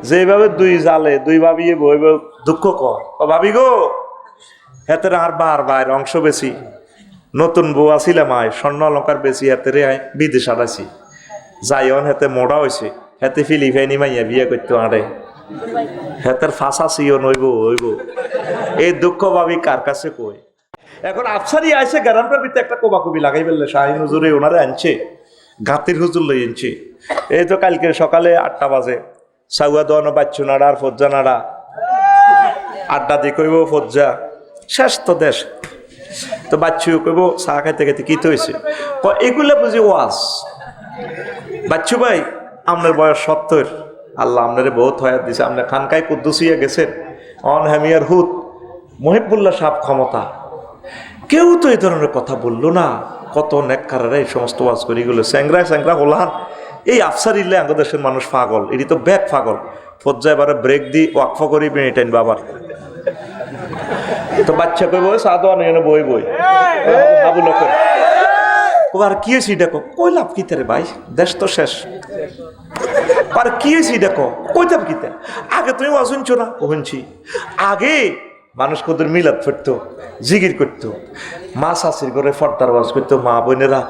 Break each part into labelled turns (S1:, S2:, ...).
S1: যেভাবে দুই জালে দুই ভাবিয়ে বইব দুঃখ কর ভাবি গো হেতের আর বার অংশ বেশি নতুন বউ আসিলাম আয় স্বর্ণ অলঙ্কার বেশি হেতের বিদেশ আড়াইছি যাইন হেতে মোড়া হয়েছে হেতে ফিলিপাইনি মাইয়া বিয়ে করতে আড়ে হেতের ফাঁসা সিও নইব হইব এই দুঃখ ভাবি কার কাছে কই এখন আফসারি আইসে গ্রামটার ভিতরে একটা কোবাকুবি লাগাই ফেললে শাহিন হুজুরে ওনারে আনছে গাতির হুজুর লই আনছে এই তো কালকে সকালে 8টা বাজে সাউয়া দোয়ানো বাচ্চু নাড়া আর ফজ্জা নাড়া আড্ডা দিয়ে কইব ফজ্জা শেষ তো দেশ তো বাচ্চু কইব চা খাইতে খাইতে কি তো হয়েছে এগুলো বুঝি ওয়াজ বাচ্চু ভাই আপনার বয়স 70 আল্লাহ আপনারে বহুত হয়াত দিছে আপনার খানকায় কুদ্দুসিয়া গেছেন অন হ্যামিয়ার হুদ মহিবুল্লাহ সাহেব ক্ষমতা কেউ তো এই ধরনের কথা বললো না কত নেককারেরা এই সমস্ত ওয়াজ করি গেলো স্যাংরা হলান এই আফসারিল্লে আমাদের দেশের মানুষ পাগল এটি তো ব্যাগ পাগল ফজ্জা এবারে ব্রেক দি ওয়াকফা করি বেটাইন বাবার তো বাচ্চা কই বই সাদা নিয়ে বই আবু লোকের আর কি হয়েছি দেখো কই লাভ কিতে রে ভাই দেশ তো শেষ আর কি হয়েছি দেখো কই লাভ কিতে আগে তুমি ওয়াজ শুনছো না শুনছি আগে মানুষ কত মিলাদ ফিরতো জিগির করতো মা শাশির করে ফর্দার ওয়াজ করতো মা বোনেরা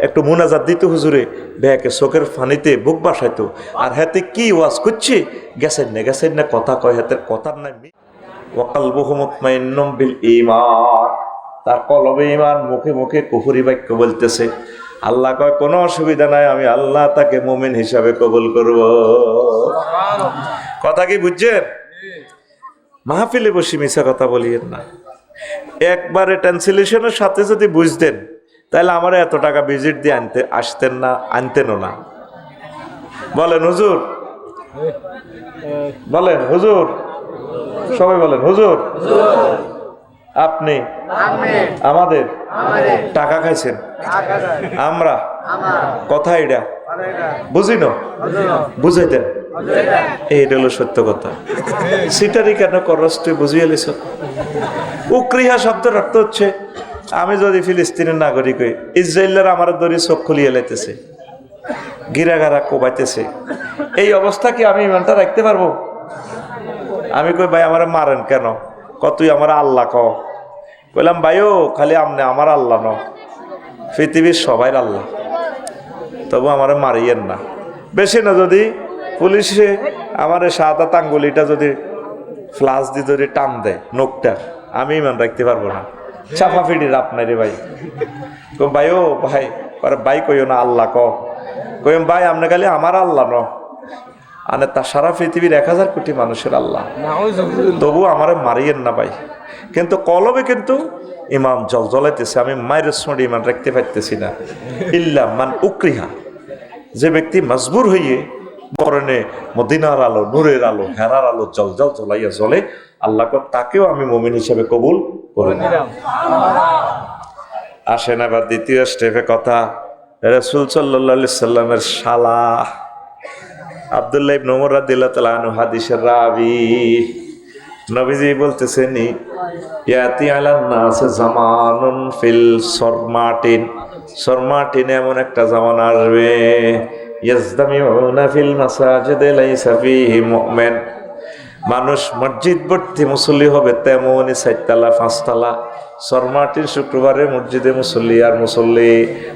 S1: একটু মুনাজাত দিত হুজুরে ব্যাকে চোখের ফানিতে বুক বাসাইতো আর হাতে কি ওয়াজ করছে গেছেন না কথা কয় হাতের কথার নাই ওয়াকালবুহু মুতমাইন্নুম বিল ঈমান তার কলবে ঈমান মুখে মুখে কুফরি বাক্য বলতেছে আল্লাহ কয় কোনো অসুবিধা নাই আমি আল্লাহ তাকে মুমিন হিসাবে কবুল করব কথা কি বুঝছেন মাহফিলে বসে মিশা কথা বলিয়েন না একবারে ট্রান্সলেশনের সাথে যদি বুঝতেন তাহলে আমার এত টাকা ভিজিট দিয়ে আসতেন না আনতেনও না বলেন হুজুর সবাই বলেন হুজুর আপনি আমাদের টাকা খাইছেন আমরা কথা এটা বুঝি না বুঝাই দেন এইটা হলো সত্য কথা সিটারি কেন করস তুই বুঝিয়ে লিস উক্রিহা শব্দের অর্থ হচ্ছে আমি যদি ফিলিস্তিনের নাগরিক হই ইসরায়েলের আমার দড়ি চোখ খুলিয়ে লাইতেছে গিরাগারা কোবাইতেছে এই অবস্থা কি আমি ইমানটা রাখতে পারবো আমি কই ভাই আমার মারেন কেন তুই আমার আল্লাহ কইলাম ভাইও খালি আমনে আমার আল্লাহ ন পৃথিবীর সবাই আল্লাহ তবু আমার মারিয়েন না বেশি না যদি পুলিশে আমার সাদা আঙ্গুলিটা যদি ফ্লাশ দিয়ে যদি টান দেয় নোকটা আমি ইমান রাখতে পারবো না চাপা ফিডির আপনার রে ভাই ভাইও ভাই ভাই কইও না আল্লাহ কইম ভাই আপনি খালি আমার আল্লাহ ন আনে তা সারা পৃথিবীর 1000 কোটি মানুষের আল্লাহ তবু আমার মারিয়েন না ভাই কিন্তু কলবে কিন্তু ইমান জ্বলাইতেছে আমি মায়ের সঙ্গে ইমান রাখতে পারতেছি না ইল্লা মান উকরিহা যে ব্যক্তি মজবুর হইয়ে পরনে মদিনার আলো নূরের আলো হেরার আলো জ্বলাইয়া জ্বলে আল্লাহ তাকেও আমি মুমিন হিসেবে কবুল করে নিলাম আসেন আবার দ্বিতীয় স্টেপে কথা রাসূল সাল্লাল্লাহু আলাইহি সাল্লামের শালা আব্দুল্লাহ ইবনে উমর রাদিয়াল্লাহু তাআলা আনহু হাদিসের রাবী নবীজি বলতেছেন ইয়াতি আলান নাস জামানুন ফিল সরমাটিন এমন একটা জামানা আসবে ইয়াজদামিউনা ফিল মাসাজিদে লাইসা ফীহি মুমিন মানুষ মসজিদ ভর্তি মুসল্লি হবে তেমনই 4 তলা 5 তলা সরমাটির শুক্রবারে মসজিদে মুসল্লি আর মুসল্লি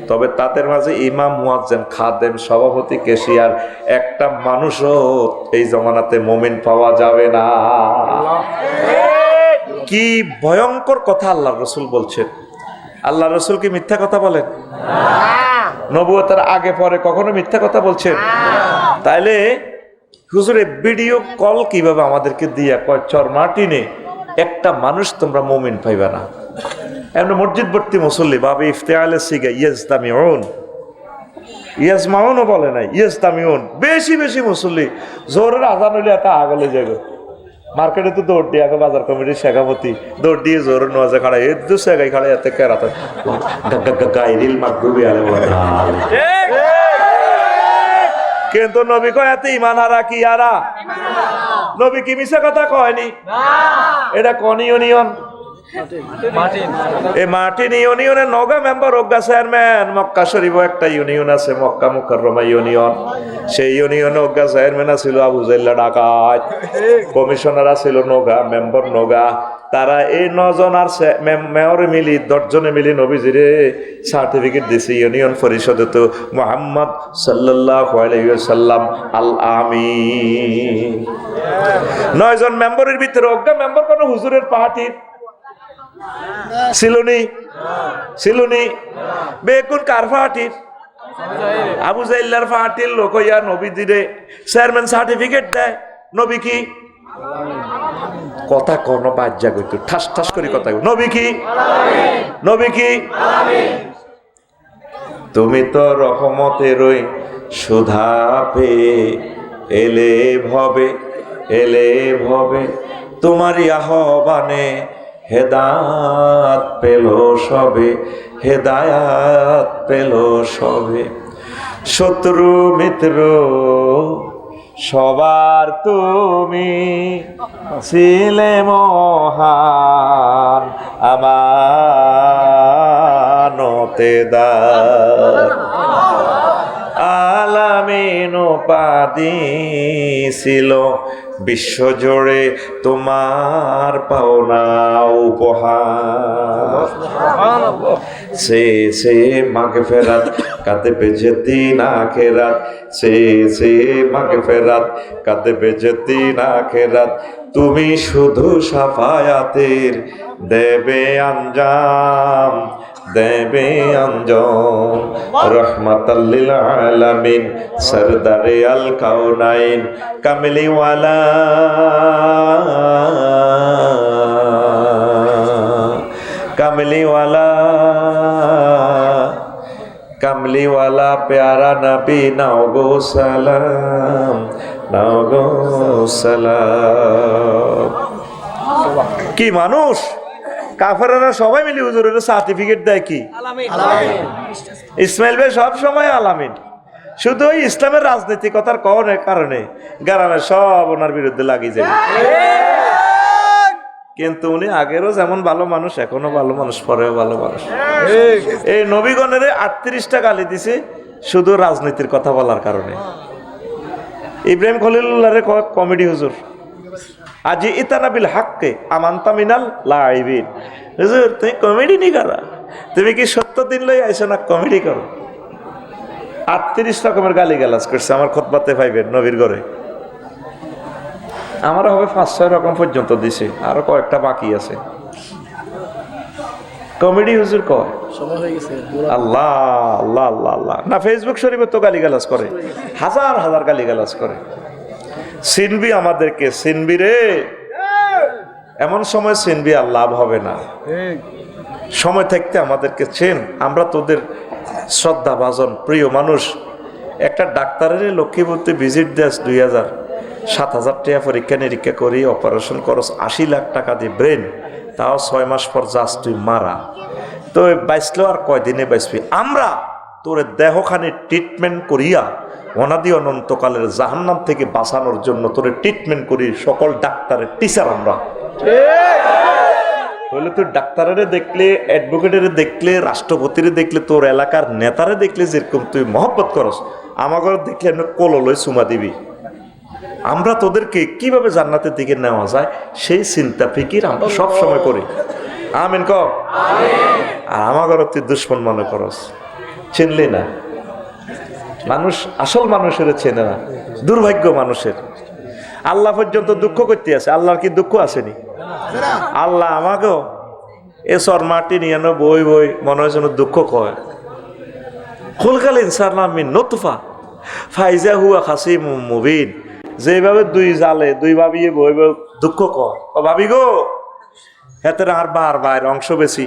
S1: তবে তাদের মাঝে ইমাম মুয়াজ্জিন খাদেম সভাপতি ক্যাশিয়ার একটা মানুষও এই জমানাতে মুমিন পাওয়া যাবে না কি ভয়ঙ্কর কথা আল্লাহ রাসূল বলছেন আল্লাহ রাসূল কি মিথ্যা কথা বলেন না নবুয়তের আগে পরে কখনো মিথ্যা কথা বলছেন তাইলে হুজুরে ভিডিও কল কিভাবে আমাদেরকে দিয়া কয় চরমাটিনে একটা মানুষ তোমরা মুমিন পাইবা না এমন মসজিদ ভর্তি মুসল্লি বাবে ইফতেআলে সিগা ইয়াজমাউনও বলে নাই ইয়াজতামিউন বেশি মুসল্লি জোরের আজান হইলে এত আগলে যাবে মার্কেটে তো দৌড় দিয়ে আগে বাজার কমিটির শেখাপতি দৌড় দিয়ে জোর নোয়াজে খাড়া এ দু জায়গায় খাড়া এতে কেরাতে গাইরিল মাগদুবি আলাইহিম কিন্তু নবী কয় এতে ইমান হারা কি নবী কি মিছা কথা কয়নি এটা কোন ইউনিয়ন এই মার্টিন ইউনিয়নের নগা মেম্বার অজ্ঞা চেয়ারম্যান। মক্কা শরীফ একটা ইউনিয়ন আছে, মক্কা মুকাররমা ইউনিয়ন। সেই ইউনিয়নে অজ্ঞা চেয়ারম্যান ছিল আবু জাইল্লা ডাকাত, কমিশনার ছিল নগা, মেম্বার নগা। তারা এই 9 জন আর মেয়র মিলি 10 জনে মিলি নবীজিরে সার্টিফিকেট দিছে ইউনিয়ন পরিষদে। তো মুহাম্মদ সাল্লাল্লাহু আলাইহি ওয়াসাল্লাম আল আমিন। 9 জন মেম্বারের ভিতরে অজ্ঞা মেম্বার কোন হুজুরের পার্টির ছিলনি বেকুন কার পার্টির? আবু জাইল্লার পার্টির লোক হইয়া নবীজিরে চেয়ারম্যান সার্টিফিকেট দেয়। নবী কি কথা কোন বাজ্যা কইতো ঠাস ঠাস করে কথা। নবী কি? তুমি তো রহমতেরই সুধা পেয়ে এলে ভবে তোমারই আহ্বানে হেদায়াত পেল সবে। শত্রু মিত্র সবার তুমি ছিলে মহান আমানতেদার। আলামিন উপাধি ছিল বিশ্বজুড়ে তোমার পাওনা উপহার। সে মাগফিরাত কাতবে যেদিন আখিরাত, সে মাগফিরাত কাতবে যেদিন আখিরাত। তুমি শুধু শাফায়াতের দেবে আঞ্জাম রহমাতাল লিল আলামিন সরদারে আল কাউনাইন কামলিওয়ালা প্যারা নবী নাও গো সালাম। কি মানুষ! কাফেররা সবাই মিলে হুজুরের সার্টিফিকেট দেয় কি ইসমাইল ভাই সব সময় আলামিন। শুধু ওই ইসলামের রাজনৈতিকতার কারণে গ্রামের সব ওনার বিরুদ্ধে লাগিয়ে যাবে। কিন্তু উনি আগেরও যেমন ভালো মানুষ, এখনো ভালো মানুষ, পরেও ভালো মানুষ। এই নবীগণের 38টা গালি দিছে শুধু রাজনীতির কথা বলার কারণে। ইব্রাহিম খলিলুল্লাহরে কমেডি হুজুর, আজি ইতানাবিল হাক্কে আমান্তা মিনাল লাইবিন। হুজুর তুমি কমেডি নি করা, তুমি কি সত্য দিন লই আইছো না কমেডি করো? 38 রকমের গালি গালাজ করছে আমার খুতবাতে পাইবেন নবীর ঘরে। আমার হবে 5-6 রকম পর্যন্ত দিছে, আরো কয়েকটা বাকি আছে। কমেডি হুজুর কয় আল্লাহ আল্লাহ আল্লাহ আল্লাহ না। ফেসবুক শরীফে তো গালি গালাজ করে, হাজার হাজার গালি গালাজ করে। সিনবি আমাদেরকে, সিনবি রে, এমন সময় সিনবি আর লাভ হবে না। সময় থাকতে আমাদেরকে চেন, আমরা তোদের শ্রদ্ধা ভাজন প্রিয় মানুষ। একটা ডাক্তারের লক্ষ্মীপুরতে ভিজিট দেস 2000 7,000 টাকা পরীক্ষা নিরীক্ষা করি, অপারেশন করস 80 লাখ টাকা দিয়ে ব্রেন, তাও 6 মাস পর যাস তুই মারা। তো বাইসলো আর কয়দিনে বাইসবি। আমরা তোর দেহখানি ট্রিটমেন্ট করিয়া অনাদি অনন্তকালের জাহান্নাম থেকে বাঁচানোর জন্য তোরে ট্রিটমেন্ট করি সকল ডাক্তারের টিচার আমরা। তাহলে তুই ডাক্তারের দেখলে, অ্যাডভোকেটের দেখলে, রাষ্ট্রপতির দেখলে, তোর এলাকার নেতারে দেখলে যেরকম তুই মহব্বত করস, আমাকে দেখলে আমি কোললই চুমা দিবি। আমরা তোদেরকে কিভাবে জান্নাতের দিকে নেওয়া যায় সেই চিন্তা ফিকির আমরা সব সময় করি। আমিন ক। আর আমাকে তুই দুশ্মন মনে করস, চিনলি না। মানুষ আসল মানুষের চেনে না, দুর্ভাগ্য মানুষের। আল্লাহ পর্যন্ত দুঃখ করতে আছে, আল্লাহর কি দুঃখ আসেনি? আল্লাহ আমাকেও এ শর্মাটি নিয়ে বই বই মনে হয় যেন দুঃখ কয়। খুলকাল ইনসান মিন নুতফা ফাইজা হুয়া খাসিম মুবিন। যেভাবে দুই জালে দুই ভাবিয়ে বই বই দুঃখ কয়, ও ভাবি গো হেতের আর বার অংশ বেশি,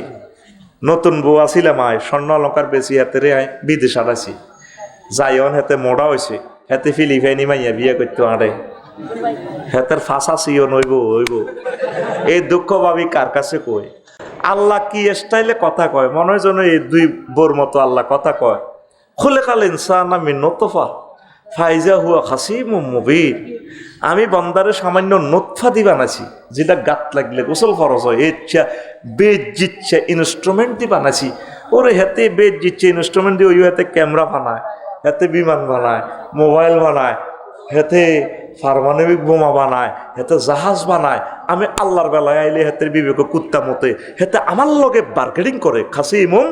S1: নতুন বউ আসিলাম আয়, স্বর্ণ অলঙ্কার বেশি হেতেরে আয় বিদেশ আড়াইছি, যাইন হেতে মোড়া হয়েছে, হেতে ফিলিপাইনি মাইয়া বিয়ে করতে আড়ে, হেতের ফাঁসা সিও নইব হইব। এই দুঃখ ভাবি কার কাছে কই? আল্লাহ কি স্টাইলে কথা কয়, মনে হয় যেন এই দুই বোর মতো আল্লাহ কথা কয়। খুলেকাল ইনসান মিন নুতফা ফাইজা হুয়া হাসিমুম মুবিন, আমি বন্দারে সামান্য নোৎফা দি বানাছি, যেটা গাত লাগলে গোসল ফরজ হয়, ইচ্ছা বেজ জিচ্ছে ইনস্ট্রুমেন্ট দি বানাছি। ওরে হাতে বেজ জিচ্ছে ইনস্ট্রুমেন্ট দিয়ে, ওই হাতে ক্যামেরা বানায়, হাতে বিমান বানায়, মোবাইল বানায়, হেতে পারমাণবিক বোমা বানায়, হেতে জাহাজ বানায়। আমি আল্লাহর বেলায় আইলে হেতের বিবেক কুত্তা মতে হেতে আমার লগে বার্গেনিং করে, খাসিমুম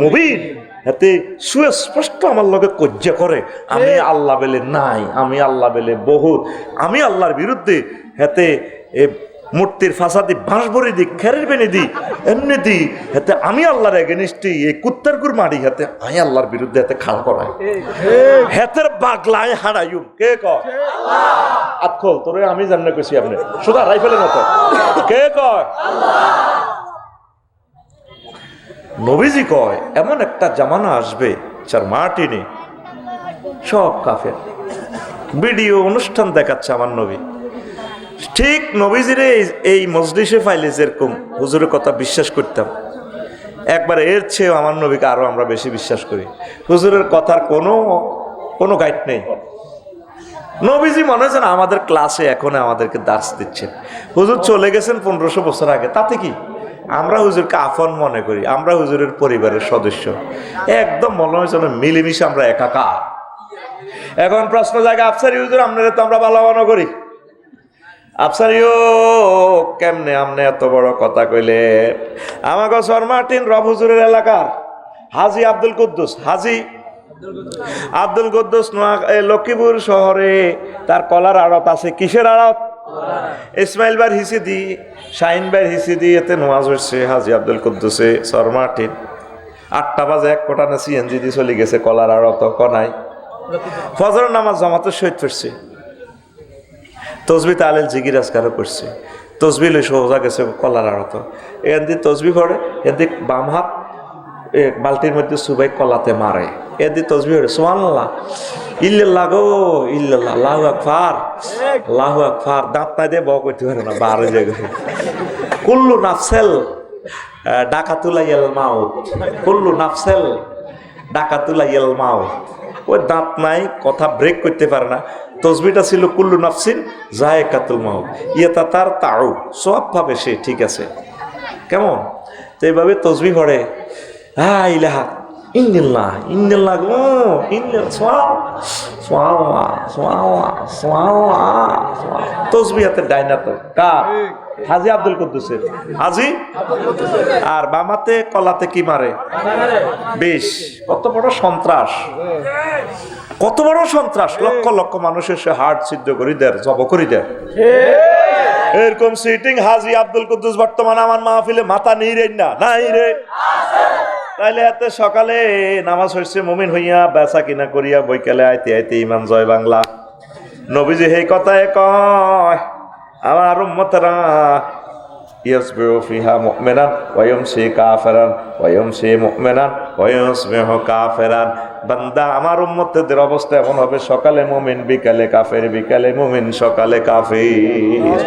S1: মুবিন, হেতে সুস্পষ্ট আমার লগে কজ্জা করে। আমি আল্লাহ বেলে নাই, আমি আল্লাহ বেলে বহুত, আমি আল্লাহর বিরুদ্ধে হেতে মূর্তির ফাঁসাদি বাঁশ ভরে দিই, খেরের বেনে দিই, এমনি দিই, হাতে আমি আল্লাহর এগেনিস্টে এই কুত্তার গুড় মারি, হাতে আমি আল্লাহর বিরুদ্ধে হাতে খাড়া করাই, হাতের বাগলায় হারাইম। কে কয়? আতখল তোরে আমি জানলে কইছি, আপনি সুদা রাইফেলের মতো। কে কয়? নবীজি কয় এমন একটা জামানা আসবে যার মাটিনে সব কাফের। ভিডিও অনুষ্ঠান দেখাচ্ছে আমার নবী, ঠিক নবীজিরে এই মজলিসে ফাইলে যেরকম হুজুরের কথা বিশ্বাস করতাম, একবার এর চেয়েও আমার নবীকে আরো আমরা বেশি বিশ্বাস করি। হুজুরের কথার কোনো গাইড নেই। নবীজি মনে হয়েছে না আমাদের ক্লাসে এখন আমাদেরকে দাস দিচ্ছেন। হুজুর চলে গেছেন 1500 বছর আগে, তাতে কি আমরা হুজুরকে আপন মনে করি, আমরা হুজুরের পরিবারের সদস্য, একদম মনে হয়েছে না মিলেমিশে আমরা একাকার। এখন প্রশ্ন জায়গা আফসারি হুজুর আপনারা তো আমরা ভালো মনে করি, আফসারিও কেমনে আমনে এত বড় কথা কইলে? আমাকে শর্মাটিন রব হুজুরের এলাকার হাজি আব্দুল কুদ্দুস, হাজি আব্দুল কুদ্দুস লক্ষ্মীপুর শহরে তার কলার আড়ত আছে। কিসের আড়ত? ইসমাইল ভাইয়ের হিসিদি, শাহিন ভাইয়ের হিসিদি, এতে নোয়াজ হচ্ছে হাজি আব্দুল কুদ্দুসে শর্মাটিন। 8টা বাজে 1 কোটা না সিএনজি দিয়ে চলে গেছে কলার আড়ত কনাই। ফজর নামাজ জামাতে শহীদ ফিরছে, তসবি তালেল জিগির আজকারও করছে, তসবি লই সোজা গেছে কলার আড়ত। এখান দিয়ে তসবি পড়ে, এদিক বাম হাত বালতির মধ্যে সুবাই কলাতে মারে, এদিকে তসবি পড়ে সুবহানাল্লাহ ইল্লাল্লাহ গো ইল্লাল্লাহ আল্লাহু আকবার আল্লাহু আকবার। দাঁত নাই দিয়ে বক করতে পারে না, বারে জায়গায়। কুল্লু নাফসেল ডাকাতুলাইয়াল মাউত, কুল্লু নাফসেল ডাকাতুলাইয়াল মাউত। ওই দাঁত নাই, কথা ব্রেক করতে পারে না। তসবিটা ছিল কুল্লু নাফসিন যায়কাতুল মাউত, ইয়েতা তার তাও সব ভাবে সে ঠিক আছে। কেমন তো এইভাবে তসবি পড়ে, হ্যাঁ ইলাহা ইন্নিল্লাহ ইন্নিল্লাহ গো ইন্নিল্লাহ সোয়া সোয়া সোয়া। তসবি হাতে ডাইনা তো কার? হাজি আব্দুল কুদ্দুসের, হাজি। আর বামাতে কলাতে কি মারে? বেশ। কত বড় সন্ত্রাস, কত বড় সন্ত্রাস! লক্ষ লক্ষ মানুষের সে হার্ট সিদ্ধ করি দেয়, জব করি দেয়। এরকম সিটিং হাজি আব্দুল কুদ্দুস বর্তমানে আমার মাহফিলে মাথা নেই রে না, নাই রে। তাইলে এতে সকালে নামাজ হইছে মুমিন হইয়া, বেচা কিনা করিয়া বৈকালে আইতে আইতে ইমান জয় বাংলা। নবীজি এই কথায় কয় আমার উম্মতরা ইয়াসবিহু ফিহা মুমিনান ওয়া ইয়ামসি কাফিরান ওয়া ইয়ামসি মুমিনান ওয়া ইয়াসবিহু কাফিরান। বান্দা আমার উম্মতদের অবস্থা এমন হবে, সকালে মুমিন বিকালে কাফের, বিকালে মুমিন সকালে কাফির।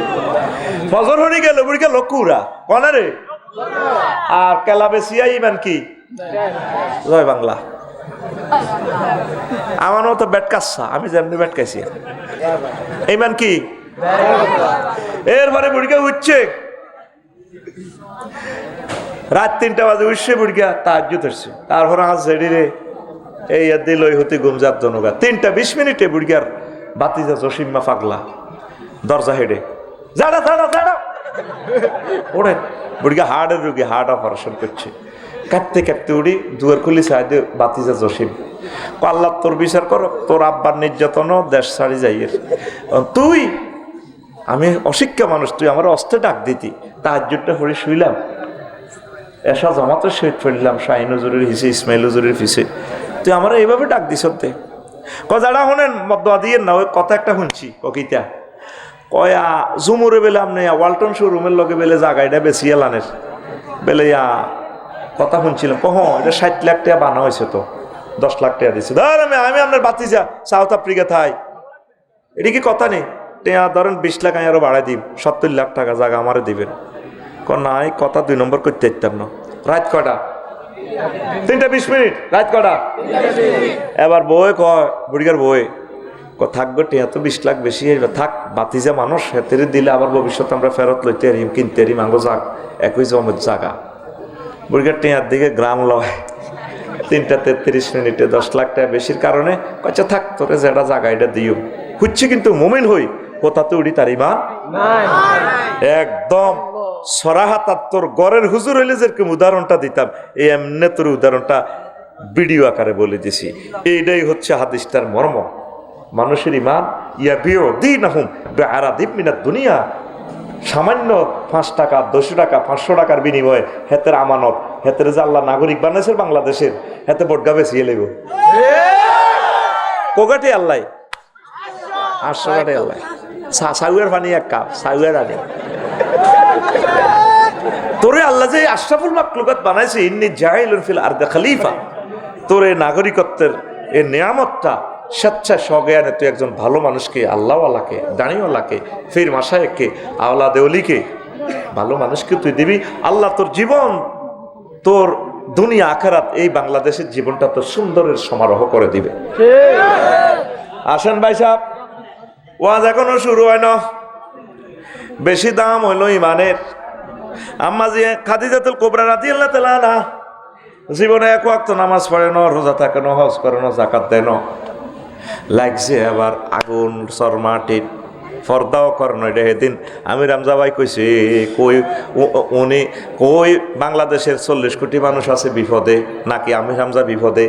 S1: ফজর হয়ে গেল বুড়িকে লক্কুরা কোনে রে? আর কেলাবে সিয়াই ইমান কি জয় বাংলা। আমার মতো ব্যাট কাচ্ছা, আমি যেমনি ব্যাট খাইছি ইমান কি। এরপরে বুড়িকে উঠছে রাত 3টা বাজে, উঠছে বুড়িকা তাহাজ্জুদ হচ্ছে। তারপর আজ রেডি রে এই দিল হতে গুমজাত জনগা। 3:20 বুড়িকার বাতিজা জসিম্মা পাগলা দরজা হেডে জাড়া জাড়া জাড়া ওরে। বুড়িকা হার্টের রোগী, হার্ট অপারেশন করছে। কাঁদতে কাঁদতে উড়ি দুয়ার খুলি সাইডে বাতিজা জসিম। আল্লাহ তোর বিচার করো, তোর আব্বার নির্যাতনও দেশ ছাড়ি যাইয়ের। তুই, আমি অশিক্ষা মানুষ, তুই আমার অস্ত্রে ডাক দিতি, তাহাজ্জুদটা পড়ে শুইলাম, এসা জমাতে শহীদ ফেললাম শাহিন হুজুরের হিসে, ইসমাইল হুজুরের ফিসে, তুই আমার এইভাবে ডাক দিস। যারা শোনেন মদুয়া দিয়ে না, ওই কথা একটা শুনছি ককিতা কয়া জুমুরে বেলে আপনি ওয়ালটন শোরুমের লগে বেলে জায়গাটা বেশি এলানের বেলে কথা শুনছিলাম। কহ এটা 60 লাখ টাকা বানা হয়েছে, তো 10 লাখ টাকা দিচ্ছে। ধর আমি আপনার বাতিজা সাউথ আফ্রিকা থাই, এটা কি কথা নেই? টেয়া ধরেন 20 লাখ আমি আরো বাড়াই দিই, 70 লাখ টাকা জায়গা আমারে দিবেন। নাই কথা 2 নম্বর করতে দিতাম না। রাত কটা? 3:20 রাত কটা? এবার বই কয় বুড়িকার বই থাকবে টিয়া তো 20 লাখ বেশি হইবে, থাক বাতিজা মানুষ হেতেরে দিলে আবার ভবিষ্যতে আমরা ফেরত লইতে আরিম কিনতে আরিম আঙ্গো যাক একই জমের জায়গা বুড়িগার টিয়ার দিকে গ্রাম লয় 3:33 মিনিটে 10 লাখ টাকা বেশির কারণে আচ্ছা থাক তোরে যেটা জায়গা এটা দিও হচ্ছে, কিন্তু মুমিন হই কোথাতে উড়ি তার ইমান একদম সরাহাত তোর গড়ের হুজুর হইলে যেরকম উদাহরণটা দিতাম এই এমনি তোর উদাহরণটা ভিডিও আকারে বলে দিছি। এইটাই হচ্ছে হাদিসটার মর্ম। মানুষের ইমান ইয়াবিউদিনাহুম বিআরাদিম মিনাদ দুনিয়া, সামান্য 5 টাকা 200 টাকা 500 টাকার বিনিময়ে হেতের আমানত হেতের যে আল্লাহ নাগরিক বানাইছে বাংলাদেশের হেতে বটগা বেচিয়ে লেব কোগাটি আল্লাহ 800 টাকা আল্লাহ সাউয়ের পানি এক কাপ সাউয়ের আনি তোরে আল্লাহ যে আশরাফুল মাখলুকাত বানাইছে ইন্নী জাইলুন ফিল আরদি খলিফা, তোরে নাগরিকত্বের এই নিয়ামতটা স্বেচ্ছায় সজ্ঞানে তুই একজন ভালো মানুষকে আল্লাহওয়ালাকে দাঁড়িওয়ালাকে ফির মাসায়েককে আওলাদ ওলিকে ভালো মানুষকে তুই দিবি। আল্লাহ তোর জীবন তোর দুনিয়া আখিরাত এই বাংলাদেশের জীবনটা তোর সুন্দরের সমারোহ করে দিবে। আসেন ভাই সাহেব, ওয়াজ এখনো শুরু হয় না, বেশি দাম হইল ইমানের। আম্মা জি খাদিজাতুল কুবরা রাদিয়াল্লাহু তাআলা আনহা জীবনে এক ওয়াক্ত নামাজ পড়ে না, রোজা থাকে না, হজ করে না, যাকাত দেয় না, লাগছে আবার আগুন শর্মাটির পর্দাও করেন। এটা সেদিন আমির হামজা ভাই কইছে কই উনি কই বাংলাদেশের 40 কোটি মানুষ আছে বিপদে, নাকি আমির হামজা বিপদে?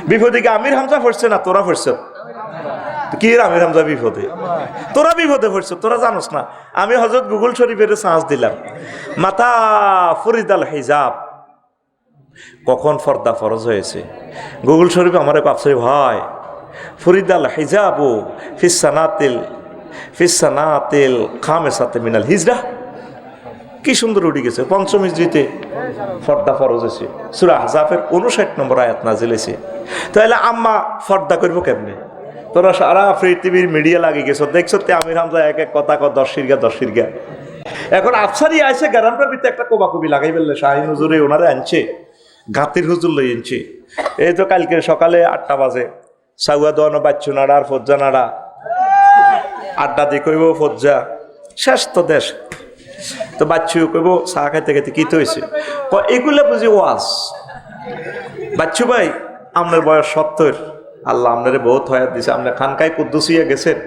S1: বিপদে কি আমির হামজা পড়ছে না তোরা পড়ছ? কি আমির হামজা বিপদে? তোরা বিপদে পড়ছ, তোরা জানোস না। আমি হযরত গুগল শরীফের সার্চ দিলাম, মাতা ফরিদাল হিজাব, কখন পর্দা ফরজ হয়েছে। গুগল শরীফ আমার এক আফসরি ভাই ফরিদাল হিজাবু ফিসানাতিল খামেসাতে মিনাল হিজরা, কি সুন্দর উঠে গেছে। 5ম হিজরিতে পর্দা ফরজ হয়েছে, সূরা আহজাবের 59 নম্বর আয়াত নাজিল হয়েছে। তাহলে আম্মা পর্দা করবো কেমনে? তোরা সারা পৃথিবীর মিডিয়া লাগিয়ে গেছো, দেখছো তে আমির হামজা এক এক কথা 10 শিরগা। এখন আফসারি আইসে গ্রামটার ভিতরে একটা কোবাকুবি লাগাই ফেললে, শাহিন হুজুরে ওনারা আনছে, গাতির হুজুর লই আনছে। এই তো কালকে সকালে 8টা বাজে সাউয়া দোয়ানো বাচ্চু নাড়া আর ফজ্জা নাড়া আড্ডা দিয়ে কইব ফজ্জা শেষ তো দেশ তো বাচ্চু কইব চা খাইতে খাইতে কি তো হয়েছে, এগুলো বুঝি ওয়াজ। বাচ্চু ভাই আপনার বয়স 70, আল্লাহ আপনারে বহুত হয়াত দিছে, আপনার খানকায় কুদ্দুসিয়া গেছেন,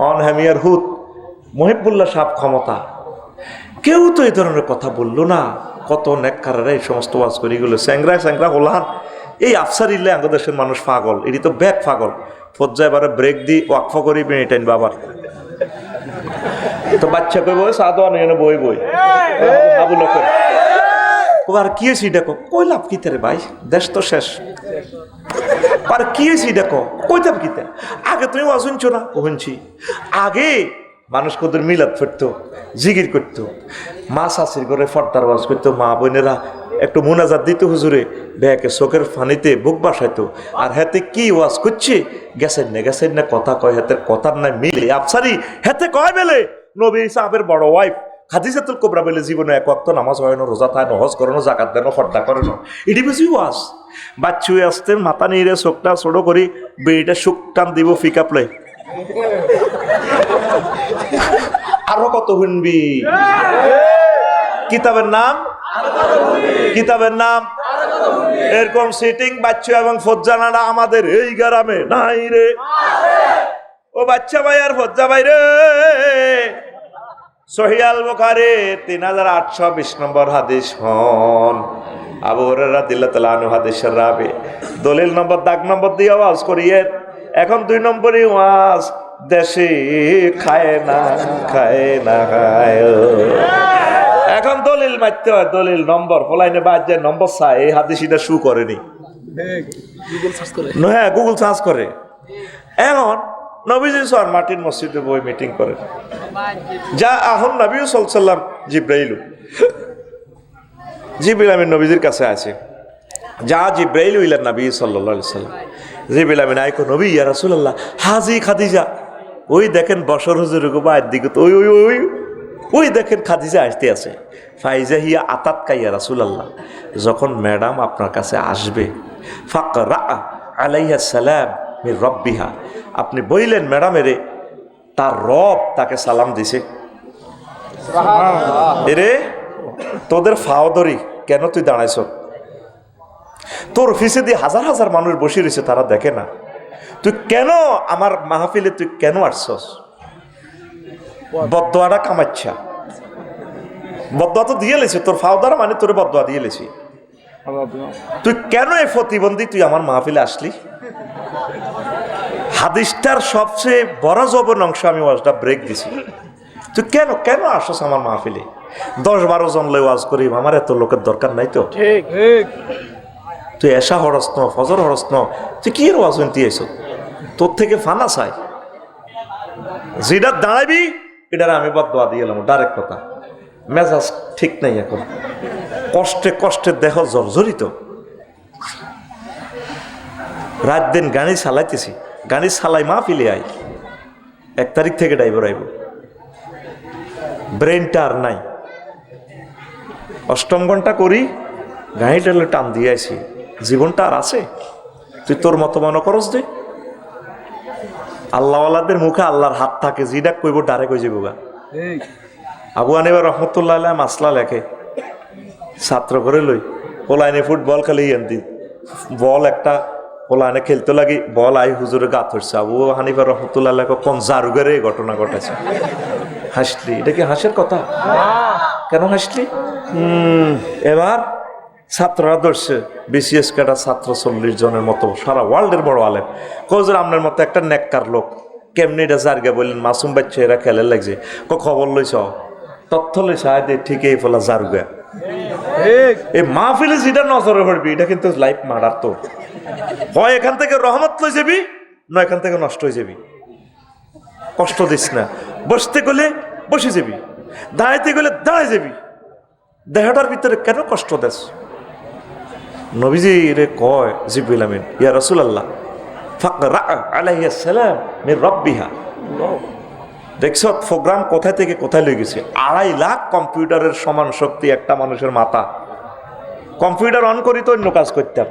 S1: অন হেমিয়ার হুদ মহিবুল্লাহ সাহেব ক্ষমতা, কেউ তো এই ধরনের কথা বললো না। কত নেককারেরা এই সমস্ত ওয়াজ করি গেলো, স্যাংরা হলান। এই আফসার ইল্লে বাংলাদেশের মানুষ পাগল, এটি তো ব্যাগ পাগল। ফজ্জা এবারে ব্রেক দি ওয়াকফ করি বেটাইন বাবার তো বাচ্চা কই বই সাদা নেন বই আবুল আর কি হয়েছি দেখো, কই লাভ কিতে রে ভাই, দেশ তো শেষ। আর কি হয়েছি দেখো, কই লাভ কিতে? আগে তুমি ওয়াজ শুনছো না? শুনছি। আগে মানুষ কদের মিলাদ ফেরতো, জিগির করতো, মা শাশির ঘরে ফর্দার ওয়াজ করতো, মা বোনেরা একটু মোনাজাত দিত হুজুরে, ব্যাকে চোখের ফানিতে বুক বাসাইতো। আর হেতে কি ওয়াজ করছে, গেছেন না কথা কয়, হেতের কথার নাই মিলে। আফসারি হেতে কয় বেলে নবী সাহাবের বড় ওয়াইফ খাদিজাতুল কুবরা বলে জীবনে এক ওয়াক্ত নামাজ হয় না, রোজা থাকে না, হজ করে না, যাকাত দেয় না, ফর্দা করে না, এটি বুঝি ওয়াজ। বাচ্চু আসতে মাথা নিয়ে চোখটা ছোটো করি বেড়িটা সুখ টান দিব ফিকা প্লে আরো কত শুনবি। কিতাবের নাম এরকম সিটিং বাচ্চা এবং ফজ্জানারা আমাদের এই গ্রামে নাই রে। ও বাচ্চা ভাই আর ফজ্জা ভাই রে, সহিহ আল বুখারী 3820 নম্বর হাদিস হন, আবু হুরায়রা রাদিয়াল্লাহু তাআলা আনহু হাদিসের রাবি। দলিল নম্বর দাগ নম্বর দিয়ে ওয়াজ করিয়ে। এখন 2 নম্বরই ওয়াজ, দেশে খায় না। এখন দলিল মারতে হয়, দলিল নম্বর ফলাইনে বাদ যায় নম্বর চাই। এই হাদিসটা শু করেনি, হ্যাঁ গুগল সার্চ করে। এখন নবীজি সর মাটির মসজিদে বই মিটিং করে, যা আহন নবী সাল্লাল্লাহু আলাইহি ওয়াসাল্লাম জিবরাইল আমিন নবীজির কাছে আছে, যা জিবরাইল ইলা নবী সাল্লাল্লাহু আলাইহি ওয়াসাল্লাম। জিবরাইল আমিন আইকো নবী ইয়া রাসূলুল্লাহ হাজি খাদিজা, ওই দেখেন বশর হুজুর বাইর দিকে তো ওই দেখেন খাদিজা আসতে আছে। ফাইজা হিয়া আতাত কাইয়া রাসূলুল্লাহ, যখন ম্যাডাম আপনার কাছে আসবে, ফাকরা আলাইহা সালাম, মির রব্বিহা। আপনি বইলেন ম্যাডামেরে তার রব তাকে সালাম দিছে। এরে তোদের ফাওদরি কেন তুই দাঁড়াইছ? তোর অফিসে দিয়ে হাজার হাজার মানুষ বসে রয়েছে, তারা দেখে না? তুই কেন আমার মাহফিলে তুই কেন আসছস? বদদোয়াটা কামাচ্ছা, বদদোয়া তো দিয়ে লেছি, তোর ফাওদারা মানে তোর বদদোয়া দিয়ে লেছি। তুই কেন এই প্রতিবন্ধী তুই আমার মাহফিলে আসলি? হাদিসটার সবচেয়ে বড় জবন অংশ আমি ওয়াজটা ব্রেক দিছি। তুই কেন কেন আসছ আমার মাহফিলে? 10-12 জন লই ওয়াজ করি, আমার এত লোকের দরকার নাই তো। ঠিক ঠিক। তুই এশা হরস ন, ফজর হরস ন, তুই কি এর ওয়াজ শুনতে আইছ? তোর থেকে ফানা চাই, যেটা দাঁড়াবি এটার আমি বদদোয়া দিয়ে এলাম। ডাইরেক্ট কথা, মেজাজ ঠিক নাই এখন, কষ্টে কষ্টে দেহ জর্জরিত। রাত দিন গাড়ি চালাইতেছি, গাড়ি চালাই মাহফিলে আই। 1 তারিখ থেকে ড্রাইভার আইব, ব্রেনটা আর নাই। 8ম ঘন্টা করি, গাড়িটা টান দিয়ে আইছি, জীবনটা আর আছে? তুই তোর মতো মনে করস দে। আল্লাহওয়ালাদের মুখে আল্লাহর হাত থাকে, যেটা কইব ডাইরেক্ট হয়ে যাবো গা। আবু হানিফা রহমতুল্লাহ আলাইহি মাসলা লেখে, ছাত্র করে লই পোলাইনে ফুটবল খেলে আনতি, বল একটা পোলাইনে খেলতে লাগি, বল আই হুজুরে গা ধরছে। আবু হানিফা রহমতুল্লাহ আলাইহি কোন জারুগারে এই ঘটনা ঘটেছে। হাসলি? এটা কি হাসির কথা? কেন হাসলি? এবার ছাত্ররা ধরছে, বিসিএস কাটা ছাত্র 40 জনের মতো, সারা ওয়ার্ল্ডের বড় আলেম। কজর আপনার মতো একটা নেককার লোক কেমনি এটা জারগা বললেন? মাসুম বাচ্চা এরা খেলে লাগছে, খবর লইছ, তথ্য লইছ, ঠিক এই ফলা জারগা। এই মাহফিলে যেটা নজরে পড়বি এটা কিন্তু লাইফ মার্ডার। তো হয় এখান থেকে রহমত লই যাবি, না এখান থেকে নষ্ট হয়ে যাবি। কষ্ট দিস না। বসতে গেলে বসে যাবি, দাঁড়াইতে গেলে দাঁড়াই যাবি। দেহটার ভিতরে কেন কষ্ট দেস? নবীজি রে কয় জিবরিল আমিন, ইয়া রাসূলুল্লাহ ফাকরা আলাইহিস সালাম মির রাব্বিহা। দেখছ প্রোগ্রাম কোথা থেকে কোথায় লই গেছে? 2.5 লাখ কম্পিউটারের সমান শক্তি একটা মানুষের মাথা। কম্পিউটার অন করি তো অন্য কাজ করতাম,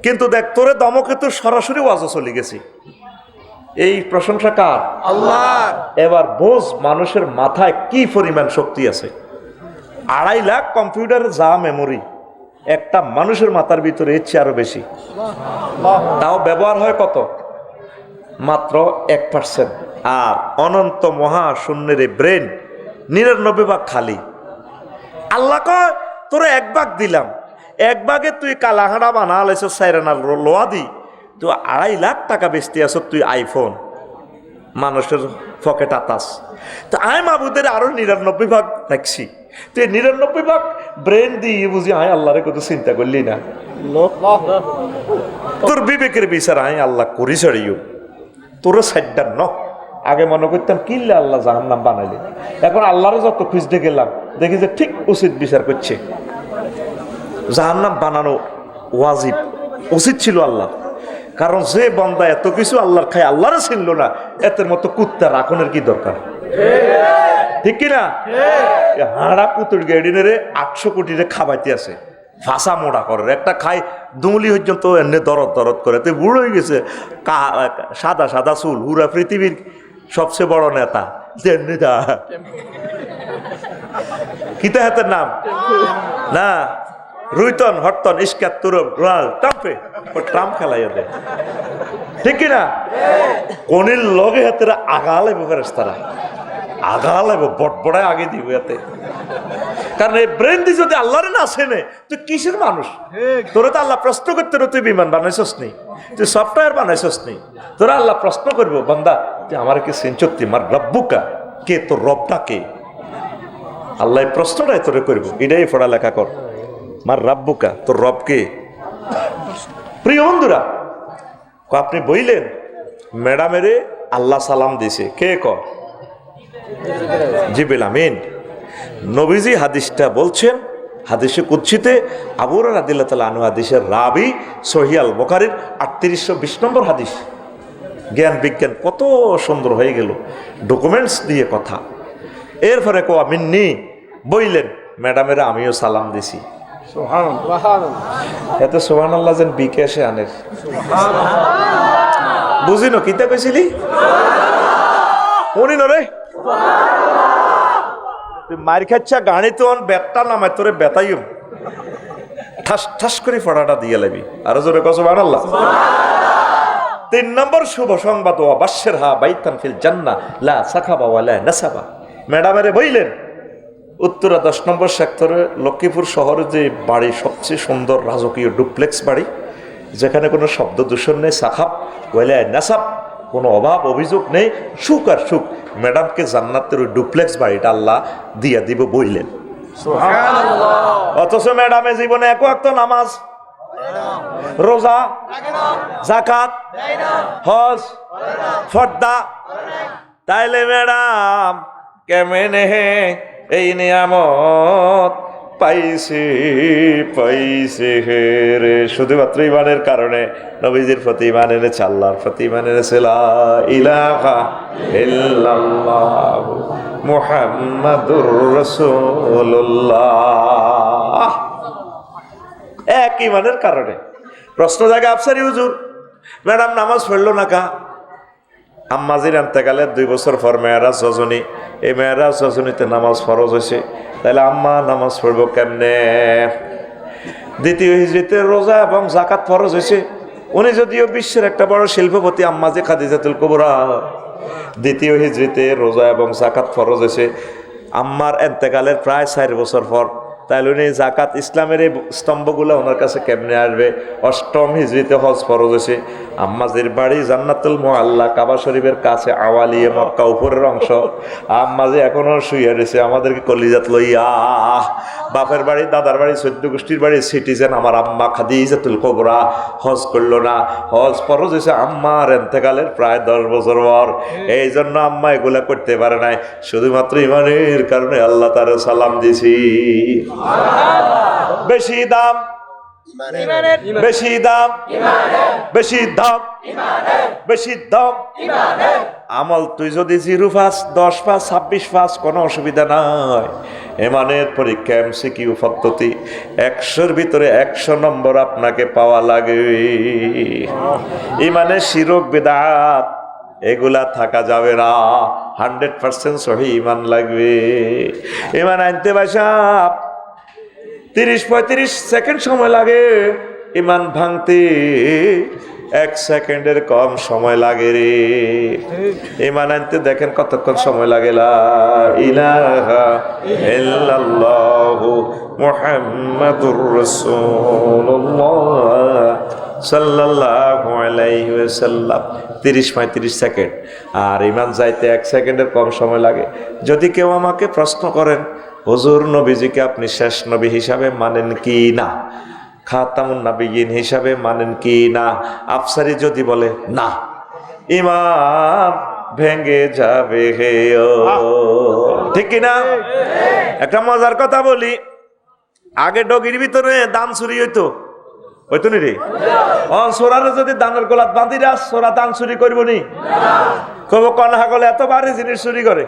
S1: কিন্তু দেখ তোরে দমকে তো সরাসরি ওয়াজও চলে গেছে। এই প্রশংসা কার? আল্লাহ। এবার বোঝ মানুষের মাথায় কি পরিমাণ শক্তি আছে। 2.5 লাখ কম্পিউটারের যা মেমোরি, একটা মানুষের মাথার ভিতরে এর চেয়ে আরো বেশি। তাও ব্যবহার হয় কত? মাত্র 1%। আর অনন্ত মহাশূন্যের ব্রেন 99 ভাগ খালি। আল্লাহ কয় তোরে 1 ভাগ দিলাম, 1 ভাগে তুই কালাহাড়া বানা লাইছ, সাইরানার লোয়া দি তুই 2.5 লাখ টাকা বেচতে আস তুই আইফোন, মানুষের পকেট আতাস। তো আমি মাবুদের আরো 99 ভাগ রাখছি। তুই 99 ভাগ ব্রেন দিয়ে বুঝি আয় আল্লাহরে কত চিন্তা করলি না? তোর বিবেকের বিচার আয় আল্লাহ করি ছাড়িও তোর সাইডার ন। আগে মনে করতাম কিল্লে আল্লাহ জাহান্নাম বানাইলে, এখন আল্লাহরে যত খুঁজতে গেলাম দেখি যে ঠিক উচিত বিচার করছে। জাহান্নাম বানানো ওয়াজিব, উচিত ছিল আল্লাহ। কারণ যে বান্দা এত কিছু আল্লাহর খায় আল্লাহরে চিনল না, এতের মতো কুত্তা রাখনের কি দরকার? ঠিক কিনা? হাড়া পুতুর গেডিনে 800 কোটি খাবাইতে আছে, ফাঁসা মোড়া করে একটা খাই দুমলি পর্যন্ত এনে দরদ দরদ করে। তুই বুড়ো হয়ে গেছে, সাদা সাদা চুল, পুরা পৃথিবীর সবচেয়ে বড় নেতা। কিতা হাতের নাম না রুইতন হরতন ইস্কাত তুরব রোনাল ট্রাম্পে, ও ট্রাম্প খেলাই ওদের। ঠিক কিনা? কোনির লগে হাতের আগা লাগবে ফেরেশতারা, আগা লাগবে বটবড়ায় আগে দিব এতে। কারণ এই ব্রেন দিয়ে যদি আল্লাহরে না চেনে তুই কিসের মানুষ? তোরা তো আল্লাহ প্রশ্ন করতে তুই বিমান বানাইছস নি, তুই সফটওয়্যার বানাইছস নি। তোরা আল্লাহ প্রশ্ন করবো, বান্দা তুই আমার কি সিনচক্তি মার রব্বুকা, কে তোর রবটা কে? আল্লাহ এই প্রশ্নটাই তোরে করবো, এটাই পড়ালেখা কর। মার রাব্বুকা, তোর রব কে? প্রিয় বন্ধুরা, আপনি বইলেন ম্যাডামেরে আল্লাহ সালাম দিছে, কে কর? জিবরিল আমিন। নবীজি হাদিসটা বলছেন, হাদিসে কুদসিতে আবু হুরায়রা রাদিয়াল্লাহু তাআলা আনহু হাদিসের রাবি, সহিহ আল বুখারীর 3820 নম্বর হাদিস। জ্ঞান বিজ্ঞান কত সুন্দর হয়ে গেল, ডকুমেন্টস দিয়ে কথা। এরপরে কোয়া মিন্নি বইলেন ম্যাডামেরা আমিও সালাম দিছি। সুবহানাল্লাহ, এত সুবহানাল্লাহ যেন বিকেশে আনের। বুঝিনো কিতা কইছিলি উনি নরে তুই মার খাচ্ছা গাড়ি তো বেতটা নামায় তোরে বেতাইম ঠাস ঠাস করে ফড়াটা দিয়ে লাবি আরো জোরে কসম আল্লাহ 3 নম্বর শুভ সংবাদ ও বাশশির হা বাইতান ফিল জান্নাহ লা সাখাবা ওয়ালা নাসাবা ম্যাডামের বইলেন উত্তরা 10 নম্বর সেক্টরে লক্ষ্মীপুর শহরে যে বাড়ি সবচেয়ে সুন্দর রাজকীয় ডুপ্লেক্স বাড়ি যেখানে কোনো শব্দ দূষণ নেই সাখাব ওয়ালা নাসাব কোনো অভাব অভিযোগ নেই সুখ আর সুখ ম্যাডামকে জান্নাতের ওই ডুপ্লেক্স বাড়িটা আল্লাহ দিয়া দিব বইলেন অথচ ম্যাডামে জীবনে এক ওয়াক্ত নামাজ রোজা যাকাত হজ ফর্দা তাইলে ম্যাডাম কেমনে এই নিয়ামত পাইছে রে শুধুমাত্র ইমানের কারণে নবীজির প্রতি ইমান এনেছে আল্লাহর প্রতি ইমান এনেছে লা ইলাহা ইল্লাল্লাহ মুহাম্মাদুর রাসূলুল্লাহ এক ইমানের কারণে প্রশ্ন জাগে আফসারি হুজুর ম্যাডাম নামাজ পড়লো না কা আম্মাজির আন্তেকালের 2 বছর পর মেয়েরাজ রজনী এই মেয়েরাজ রজনীতে নামাজ ফরজ হয়েছে তাহলে আম্মা নামাজ পড়বো কেমনে দ্বিতীয় হিজরিতে রোজা এবং যাকাত ফরজ হয়েছে উনি যদিও বিশ্বের একটা বড় শিল্পপতি আম্মাজি খাদিজাতুল কুবরা দ্বিতীয় হিজরিতে রোজা এবং যাকাত ফরজ হয়েছে আম্মার এন্তেকালের প্রায় 4 বছর পর তাইলে উনি যাকাত ইসলামের এই স্তম্ভগুলো ওনার কাছে কেমনে আসবে অষ্টম হিজরিতে হজ ফরজ হয়েছে আম্মাজির বাড়ি জান্নাতুল মুআল্লা কাবা শরীফের কাছে আওয়ালিয়ে মক্কা উপরের অংশ আম্মাজি এখনো শুয়ে রয়েছে আমাদেরকে কলিজাত লইয়া বাপের বাড়ি দাদার বাড়ি 14 গোষ্ঠীর বাড়ি সিটিজেন আমার আম্মা খাদিজাতুল কুবরা হজ করলো না হজ ফরজ হয়েছে আম্মার এন্তেকালের প্রায় 10 বছর পর এই জন্য আম্মা এগুলা করতে পারে নাই শুধুমাত্র ইমানের কারণে আল্লাহ তারে সালাম দিছি বেশি দাম বেশি দাম বেশি দাম বেশি দাম আমল তুই যদি 0 পাস 10 পাস 26 পাস কোনো অসুবিধা নাই ইমানের পরীক্ষা এমসিকিউ পদ্ধতি 100-র ভিতরে 100 নম্বর আপনাকে পাওয়া লাগে ইমানের শিরক বিদআত এগুলা থাকা যাবে না 100% সহি ইমান লাগবে ইমান আনতে বাসাব 30-35 সেকেন্ড সময় লাগে ইমান ভাঙতে 1 সেকেন্ডের কম সময় লাগে রে ইমান আনতে দেখেন কতক্ষণ সময় লাগে লা ইলাহা ইল্লাল্লাহু মুহাম্মাদুর রাসূলুল্লাহ সাল্লাল্লাহু আলাইহি ওয়াসাল্লাম 30-35 সেকেন্ড আর ইমান যাইতে 1 সেকেন্ডের কম সময় লাগে যদি কেউ আমাকে প্রশ্ন করেন হুজুর নবীজিকে আপনি শেষ নবী হিসাবে মানেন কি না খাতামুন নবিয়্যিন হিসাবে মানেন কি না আফসারি যদি বলে না ইমান ভেঙে যাবে হে ও ঠিক কি না একটা মজার কথা বলি আগে ডগির ভিতরে দান চুরি হইতো হইতো নি রে সোরারে যদি দানের গলাত বাঁধি রাস সোরা দান চুরি করবো নি কব কনহা গলে এত ভারী জিনিস চুরি করে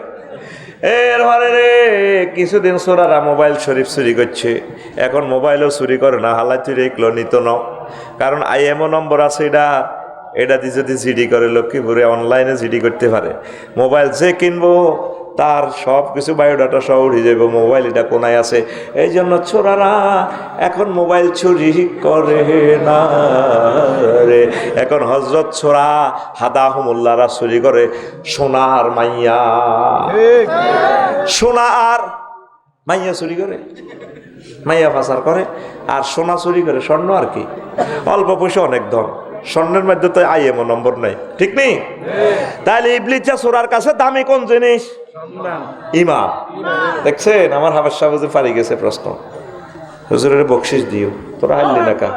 S1: এর মানে রে কিছুদিন সোরারা মোবাইল শরীফ চুরি করছে এখন মোবাইলও চুরি করে না হালাই তুই রেখলো নিত ন কারণ IMO নম্বর আছে এটা দিয়ে যদি জিডি করে লক্ষ্মীপুরে অনলাইনে জিডি করতে পারে মোবাইল যে কিনবো তার সব কিছু বায়োডাটা সব উঠে যাবে মোবাইল এটা কোনায় আছে এই জন্য ছোড়ারা এখন মোবাইল চুরি করে না রে এখন হজরত ছোড়া হাদাহুমুল্লাহরা চুরি করে সোনার মাইয়া সোনা আর মাইয়া চুরি করে মাইয়া পাচার করে আর সোনা চুরি করে স্বর্ণ আর কি অল্প পয়সা অনেক ধন স্বর্ণের মধ্যে তো IMO নম্বর নাই ঠিক নেই তাহলে ইবলিসা সোরার কাছে দামি কোন জিনিস ইমান দেখছেন আমার হাবের সাহেব হুজুর পারি গেছে প্রশ্ন হুজুরের বকশিস দিও তোরা হারলি না কা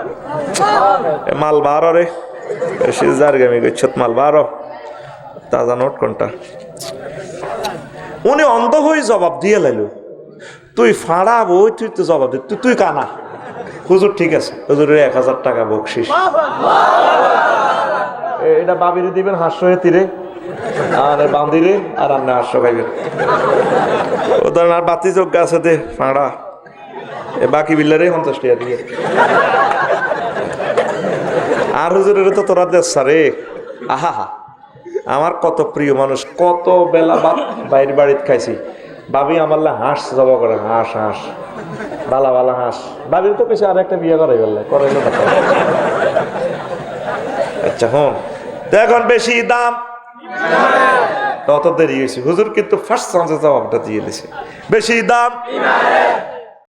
S1: মাল বারো রে জারগামি গচ্ছত মাল বারো তাজা নোট কোনটা উনি অন্ধ হয়ে জবাব দিয়ে লাইল তুই ফাড়া বই তুই তো জবাব দে তুই কানা হুজুর ঠিক আছে হুজুরের 1000 টাকা বকশিস এটা বাবিরে দিবেন হাস্য তীরে আর বান্দিরে আর আপনি হাস্য খাইবেন ওদের আর বাতি যোগ্য আছে দে ফাঁড়া বাকি বিল্লারে 50 টাকা দিয়ে আর হুজুরের তো তোরা দেশ রে আহা হা, আমার কত প্রিয় মানুষ, কত বেলা বাইরের বাড়িতে খাইছি। ভাবি আমার হাঁস জবা করে, হাঁস হাঁস বালা বালা হাঁস। ভাবির তো পেছে আর একটা বিয়ে করাই বললে করাইলো না। আচ্ছা হন, তো এখন বেশি দাম তত দেরি হয়েছে। হুজুর কিন্তু ফার্স্ট চান্সে জবাবটা দিয়ে দিছে, বেশি দাম